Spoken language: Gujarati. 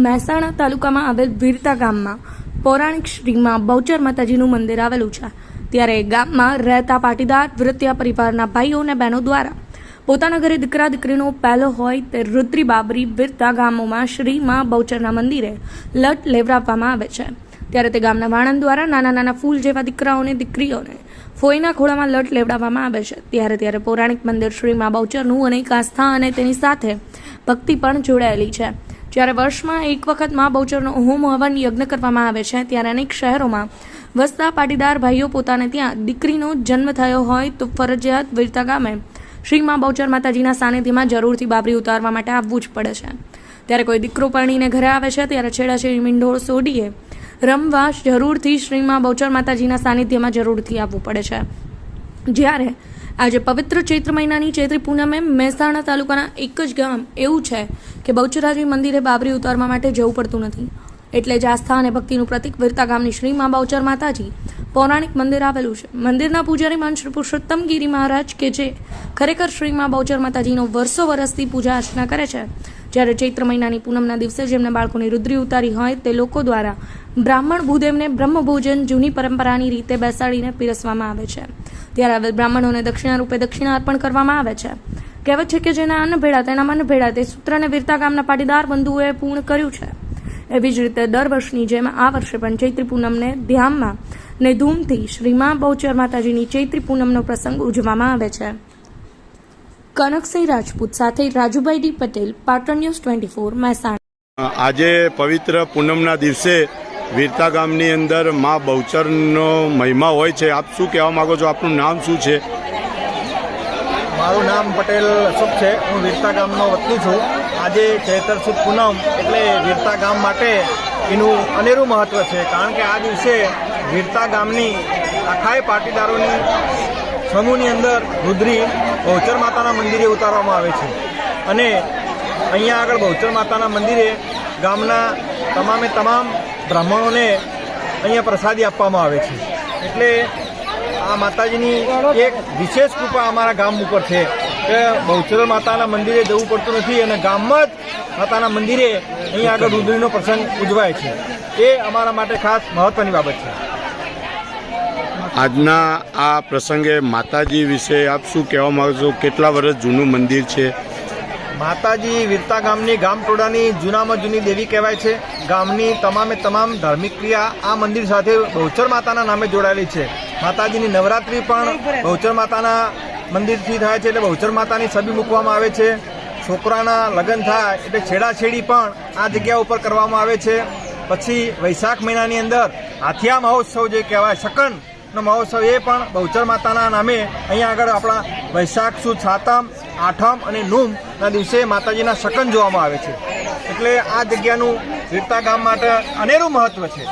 મહેસાણા તાલુકામાં આવેલ વીરતા ગામમાં પૌરાણિક શ્રીમાં બહુચર માતાજીનું મંદિર આવેલું છે। ત્યારે ગામમાં રહેતા પાટીદાર વૃત્તિયા પરિવારના ભાઈઓ અને બહેનો દ્વારા પોતાના ઘરે દીકરા દીકરીનો પહેલો હોય તે રુદ્રી બાબરી વીરતા ગામોમાં શ્રીમાં બહુચરના મંદિરે લટ લેવડાવવામાં આવે છે। ત્યારે તે ગામના વાણંદ દ્વારા નાના નાના ફૂલ જેવા દીકરાઓને દીકરીઓને ફોઈના ખોળામાં લટ લેવડાવવામાં આવે છે। ત્યારે પૌરાણિક મંદિર શ્રીમાં બહુચરનું અનેક આસ્થા અને તેની સાથે ભક્તિ પણ જોડાયેલી છે। જ્યારે વર્ષમાં એક વખત માં બહુચરનો હોમ હવન યજ્ઞ કરવામાં આવે છે। ત્યારે અનેક શહેરોમાં વસતા પાટીદાર ભાઈઓ પોતાને ત્યાં દીકરીનો જન્મ થયો હોય તો ફરજિયાત વીરતા ગામે શ્રીમાં બહુચર માતાજીના સાનિધ્યમાં જરૂરથી બાબરી ઉતારવા માટે આવવું જ પડે છે। ત્યારે કોઈ દીકરો પરણીને ઘરે આવે છે ત્યારે છેડાછેડી મીંઢોળ સોડીએ રમવા જરૂરથી શ્રીમાં બહુચર માતાજીના સાનિધ્યમાં જરૂરથી આવવું પડે છે। જ્યારે આજે પવિત્ર ચૈત્ર મહિનાની ચૈત્રી પૂનમે મહેસાણા તાલુકાના એક જ ગામ એવું છે કે બહુચરાજી મંદિરે બાબરી ઉતારવા માટે જવું પડતું નથી। એટલે જ આસ્થા અને ભક્તિનું પ્રતીક વીરતા ગામની શ્રીમાં બહુચર માતાજી પૌરાણિક મંદિર આવેલું છે। મંદિરના પૂજારી મન શ્રી પુરુષોત્તમ ગીરી મહારાજ કે જે ખરેખર શ્રીમાં બહુચર માતાજીનો વર્ષો વર્ષથી પૂજા અર્ચના કરે છે। જ્યારે ચૈત્ર મહિનાની પૂનમના દિવસે જેમને બાળકોની રુદ્રી ઉતારી હોય તે લોકો દ્વારા બ્રાહ્મણ ભૂદેવને બ્રહ્મભોજન જૂની પરંપરાની રીતે બેસાડીને પીરસવામાં આવે છે। ત્યારે આવેલ બ્રાહ્મણોને દક્ષિણા રૂપે દક્ષિણા અર્પણ કરવામાં આવે છે। કહેવત છે કે જેના અન્ન ભેળા તેના મન ભેળા, તે સૂત્રને વીરતા ગામના પાટીદાર બંધુઓએ પૂર્ણ કર્યું છે। એવી જ રીતે દર વર્ષની જેમ આ વર્ષે પણ ચૈત્રી પૂનમને ધ્યાનમાં ને ધૂમથી શ્રીમાં બહુચર માતાજીની ચૈત્રી પૂનમનો પ્રસંગ ઉજવવામાં આવે છે। કનકસિંહ રાજપૂત સાથે રાજુભાઈ ડી પટેલ, પાટણ ન્યૂઝ 24 મહેસાણા। આજે પવિત્ર પૂનમના દિવસે વીરતા ગામની અંદર માં બહુચરનો મહિમા હોય છે। આપ શું કહેવા માંગો છો? આપનું નામ શું છે? મારું નામ પટેલ અશોક છે। હું વીરતા ગામનો વતની છું। આજે ચૈત્ર સુદ પૂનમ એટલે વીરતા ગામ માટે એનું અનેરું મહત્ત્વ છે, કારણ કે આ દિવસે વીરતા ગામની આખાય પાટીદારોની સમૂહની અંદર રુદ્રી બહુચર માતાના મંદિરે ઉતારવામાં આવે છે અને અહીંયા આગળ બહુચર માતાના મંદિરે ગામના તમામ બ્રાહ્મણોને અહીંયા પ્રસાદી આપવામાં આવે છે। એટલે આ માતાજીની એક વિશેષ કૃપા અમારા ગામ ઉપર છે કે બહુચર માતાના મંદિરે જવું પડતું નથી અને ગામમાં જ માતાના મંદિરે અહીંયા આગળ રુદ્રીનો પ્રસંગ ઉજવાય છે। એ અમારા માટે ખાસ મહત્ત્વની બાબત છે। આજના આ પ્રસંગે માતાજી વિશે આપ શું કહેવા માંગો છો? કેટલા વર્ષ જૂનું મંદિર છે? માતાજી વીરતા ગામની ગામટોળાની જૂનામાં જૂની દેવી કહેવાય છે। ગામની તમામ ધાર્મિક ક્રિયા આ મંદિર સાથે બહુચર માતાના નામે જોડાયેલી છે। માતાજીની નવરાત્રિ પણ બહુચર માતાના મંદિરથી થાય છે, એટલે બહુચર માતાની છબી મૂકવામાં આવે છે। છોકરાના લગ્ન થાય એટલે છેડાછેડી પણ આ જગ્યા ઉપર કરવામાં આવે છે। પછી વૈશાખ મહિનાની અંદર હાથિયા મહોત્સવ જે કહેવાય શકનનો મહોત્સવ, એ પણ બહુચર માતાના નામે અહીંયા આગળ આપણા વૈશાખ સુદ સાતમ, આઠમ અને નૂમના દિવસે માતાજીના શકન જોવામાં આવે છે। એટલે આ જગ્યાનું વીરતા ગામ માટે અનેરું મહત્ત્વ છે।